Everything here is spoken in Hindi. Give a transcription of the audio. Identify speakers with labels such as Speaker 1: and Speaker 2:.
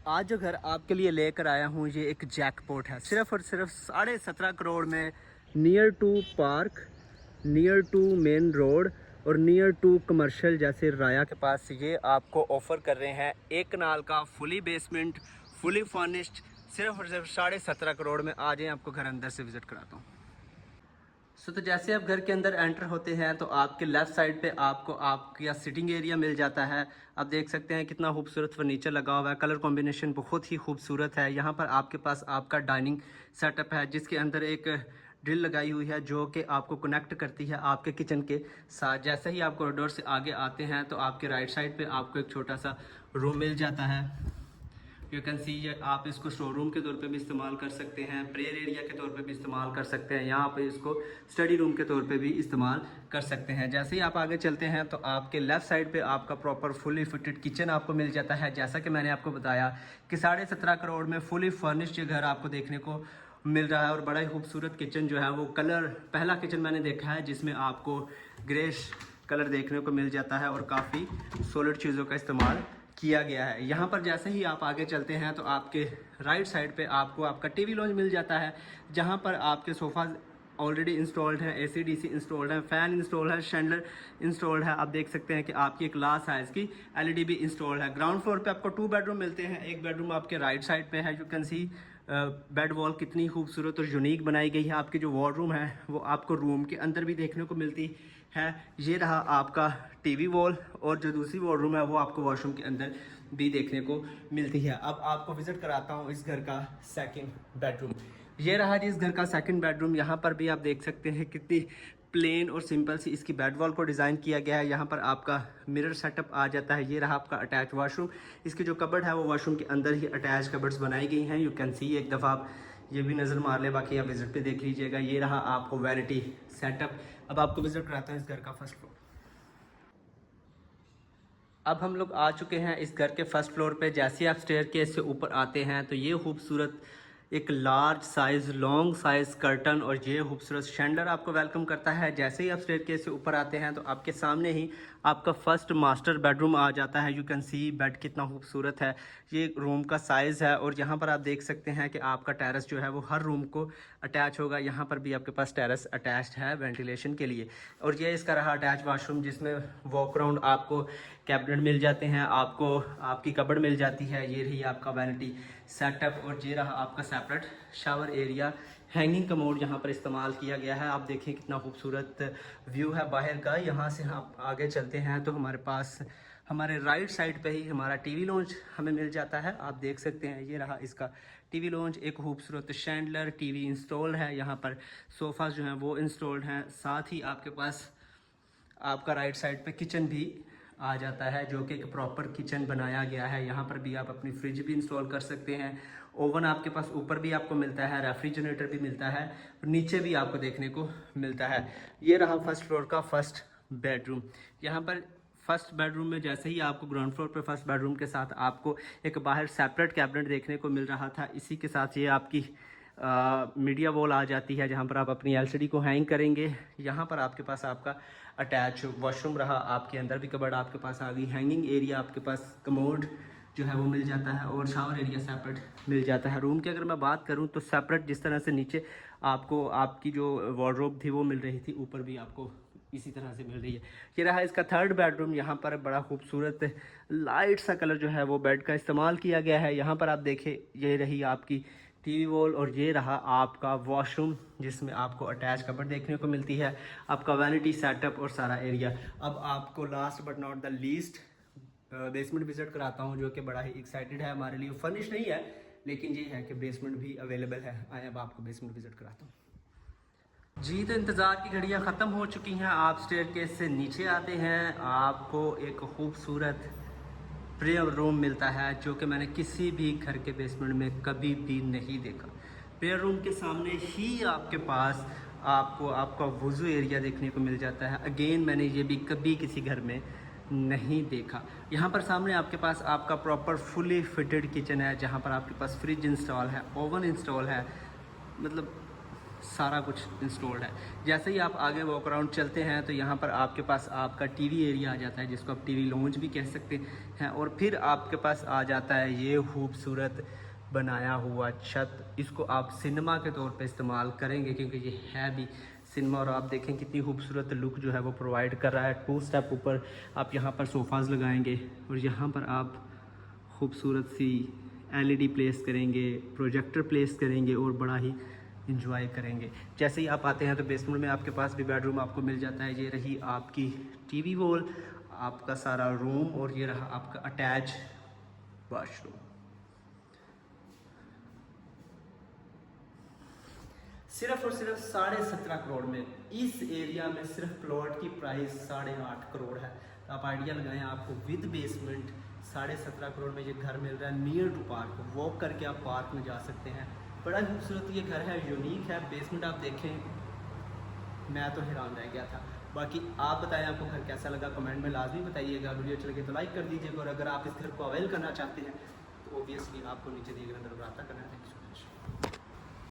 Speaker 1: आज जो घर आपके लिए लेकर आया हूँ ये एक जैकपॉट है, सिर्फ और सिर्फ 17.5 करोड़ में, near to park, near to main road और नियर टू कमर्शियल जैसे राया के पास ये आपको ऑफ़र कर रहे हैं। एक कनाल का फुली बेसमेंट, फुली फर्निश्ड, सिर्फ और सिर्फ 17.5 करोड़ में। आ जाएं, आपको घर अंदर से विज़िट कराता हूँ। तो जैसे आप घर के अंदर एंटर होते हैं तो आपके लेफ़्ट साइड पे आपको आपका सिटिंग एरिया मिल जाता है। आप देख सकते हैं कितना खूबसूरत फर्नीचर लगा हुआ है, कलर कॉम्बिनेशन बहुत ही खूबसूरत है। यहाँ पर आपके पास आपका डाइनिंग सेटअप है जिसके अंदर एक ड्रिल लगाई हुई है जो कि आपको कनेक्ट करती है आपके किचन के साथ। जैसे ही आप कॉरिडोर से आगे आते हैं तो आपके राइट साइड पे आपको एक छोटा सा रूम मिल जाता है। यू कैन सी, आप इसको स्टोर रूम के तौर पे भी इस्तेमाल कर सकते हैं, प्रेयर एरिया के तौर पे भी इस्तेमाल कर सकते हैं, यहाँ पे इसको स्टडी रूम के तौर पे भी इस्तेमाल कर सकते हैं। जैसे ही आप आगे चलते हैं तो आपके लेफ़्ट साइड पे आपका प्रॉपर फुली फिटेड किचन आपको मिल जाता है। जैसा कि मैंने आपको बताया कि 17.5 करोड़ में फुली फर्निश्ड ये घर आपको देखने को मिल रहा है और बड़ा ही खूबसूरत किचन जो है वो कलर, पहला किचन मैंने देखा है जिसमें आपको ग्रेश कलर देखने को मिल जाता है और काफ़ी सॉलिड चीज़ों का इस्तेमाल किया गया है। यहाँ पर जैसे ही आप आगे चलते हैं तो आपके राइट साइड पे आपको आपका टीवी लॉन्च मिल जाता है जहाँ पर आपके सोफ़ा ऑलरेडी इंस्टॉल्ड है, AC DC इंस्टॉल्ड है, फ़ैन इंस्टॉल है, शैंडलर इंस्टॉल्ड है। आप देख सकते हैं कि आपकी एक लार्ज साइज़ की LED भी इंस्टॉल्ड है। ग्राउंड फ्लोर पे आपको 2 बेडरूम मिलते हैं। एक बेडरूम आपके राइट साइड पे है। You can see bed wall कितनी खूबसूरत और यूनिक बनाई गई है। आपकी जो वॉर्डरूम है वो आपको रूम के अंदर भी देखने को मिलती है। ये रहा आपका टीवी वॉल और जो दूसरी वॉर्डरूम है वो आपको वॉशरूम के अंदर भी देखने को मिलती है। अब आपको विज़िट कराता हूँ इस घर का सेकंड बेडरूम। ये रहा जी इस घर का सेकंड बेडरूम। यहाँ पर भी आप देख सकते हैं कितनी प्लेन और सिंपल सी इसकी बेड वॉल को डिज़ाइन किया गया है। यहाँ पर आपका मिरर सेटअप आ जाता है। ये रहा आपका अटैच वॉशरूम। इसकी जो कबर्ड है वो वॉशरूम के अंदर ही अटैच कबर्ड्स बनाई गई हैं। यू कैन सी, एक दफ़ा आप ये भी नज़र मार ले, बाकी आप विज़िट पे देख लीजिएगा। ये रहा आपको वैनिटी सेटअप। अब आपको विज़िट कराता हूँ इस घर का फर्स्ट फ्लोर। अब हम लोग आ चुके हैं इस घर के फर्स्ट फ्लोर पे। जैसे आप स्टेयरकेस से ऊपर आते हैं तो ये खूबसूरत एक large size long size curtain और ये खूबसूरत शैंडलर आपको वेलकम करता है। जैसे ही आप स्टेयरकेस से ऊपर आते हैं तो आपके सामने ही आपका फर्स्ट मास्टर बेडरूम आ जाता है। यू कैन सी बेड कितना खूबसूरत है, ये रूम का साइज़ है। और यहाँ पर आप देख सकते हैं कि आपका टेरेस जो है वो हर रूम को अटैच होगा। यहाँ पर भी आपके पास टेरेस अटैच्ड है वेंटिलेशन के लिए। और ये इसका रहा अटैच वाशरूम जिसमें वॉक अराउंड आपको कैबिनेट मिल जाते हैं, आपको आपकी कबर्ड मिल जाती है। ये रही आपका वैनिटी सेटअप और ये रहा आपका separate shower area. Hanging commode यहाँ पर इस्तेमाल किया गया है। आप देखें कितना खूबसूरत व्यू है बाहर का। यहाँ से हम आगे चलते हैं तो हमारे पास हमारे राइट साइड पे ही हमारा टीवी लॉन्च हमें मिल जाता है। आप देख सकते हैं ये रहा इसका टीवी लॉन्च। एक खूबसूरत शैंडलर टीवी इंस्टॉल है। यहाँ पर सोफ़ा जो हैं वो इंस्टॉल्ड हैं। साथ ही आपके पास आपका राइट साइड पे किचन भी आ जाता है जो कि एक प्रॉपर किचन बनाया गया है। यहाँ पर भी आप अपनी फ्रिज भी इंस्टॉल कर सकते हैं। ओवन आपके पास ऊपर भी आपको मिलता है, रेफ्रिजरेटर भी मिलता है और नीचे भी आपको देखने को मिलता है। ये रहा फर्स्ट फ्लोर का फर्स्ट बेडरूम। यहाँ पर फर्स्ट बेडरूम में जैसे ही आपको ग्राउंड फ्लोर पर फर्स्ट बेडरूम के साथ आपको एक बाहर सेपरेट कैबिनेट देखने को मिल रहा था। इसी के साथ ये आपकी मीडिया वॉल आ जाती है जहाँ पर आप अपनी LCD को हैंग करेंगे। यहाँ पर आपके पास आपका अटैच वॉशरूम रहा, आपके अंदर भी कबर्ड आपके पास आ गई। हैंगिंग एरिया आपके पास कमोड जो है वो मिल जाता है और शावर एरिया सेपरेट मिल जाता है। रूम की अगर मैं बात करूँ तो सेपरेट जिस तरह से नीचे आपको आपकी जो वार्डरोब थी वो मिल रही थी, ऊपर भी आपको इसी तरह से मिल रही है। ये रहा इसका थर्ड बेडरूम। यहाँ पर बड़ा खूबसूरत लाइट सा कलर जो है वो बेड का इस्तेमाल किया गया है। यहाँ पर आप देखें ये रही आपकी टीवी वॉल और ये रहा आपका वॉशरूम जिसमें आपको अटैच कबर्ड देखने को मिलती है, आपका वैनिटी सेटअप और सारा एरिया। अब आपको last but not the least basement visit कराता हूँ जो कि बड़ा ही एक्साइटेड है हमारे लिए। फर्निश नहीं है लेकिन ये है कि बेसमेंट भी अवेलेबल है। आए अब आपको बेसमेंट विजिट कराता हूँ जी। तो इंतज़ार की घड़ियाँ ख़त्म हो चुकी हैं। आप स्टेयरकेस से नीचे आते हैं, आपको एक खूबसूरत प्रेयर रूम मिलता है जो कि मैंने किसी भी घर के बेसमेंट में कभी भी नहीं देखा। प्रेयर रूम के सामने ही आपके पास आपको आपका वुज़ू एरिया देखने को मिल जाता है। अगेन मैंने ये भी कभी किसी घर में नहीं देखा। यहाँ पर सामने आपके पास आपका प्रॉपर फुली फिटेड किचन है जहाँ पर आपके पास फ्रिज इंस्टॉल है, ओवन इंस्टॉल है। मतलब सारा कुछ इंस्टॉल्ड है। जैसे ही आप आगे वॉक अराउंड चलते हैं तो यहाँ पर आपके पास आपका टीवी एरिया आ जाता है, जिसको आप टीवी लॉन्च भी कह सकते हैं। और फिर आपके पास आ जाता है ये खूबसूरत बनाया हुआ छत। इसको आप सिनेमा के तौर पे इस्तेमाल करेंगे क्योंकि ये है भी सिनेमा। और आप देखें कितनी खूबसूरत लुक जो है वो प्रोवाइड कर रहा है। 2 स्टेप ऊपर आप यहाँ पर सोफ़ाज़ लगाएंगे और यहाँ पर आप खूबसूरत सी LED प्लेस करेंगे, प्रोजेक्टर प्लेस करेंगे और बड़ा ही इंजॉय करेंगे। जैसे ही आप आते हैं तो बेसमेंट में आपके पास भी बेडरूम आपको मिल जाता है। ये रही आपकी टीवी वॉल, आपका सारा रूम, और ये रहा आपका अटैच वॉशरूम। सिर्फ और सिर्फ 17.5 करोड़ में इस एरिया में सिर्फ प्लॉट की प्राइस 8.5 करोड़ है। तो आप आइडिया लगाएं, आपको विद बेसमेंट 17.5 करोड़ में ये घर मिल रहा है नियर टू पार्क। वॉक करके आप पार्क में जा सकते हैं। बड़ा खूबसूरत ये घर है, यूनिक है। बेसमेंट आप देखें, मैं तो हैरान रह गया था। बाकी आप बताएं आपको घर कैसा लगा, कमेंट में लाजमी बताइएगा। वीडियो अच्छी लगे तो लाइक कर दीजिएगा और अगर आप इस घर को अवेल करना चाहते हैं तो ऑब्वियसली आपको नीचे दिए गए नंबर पर रब्ता करना है।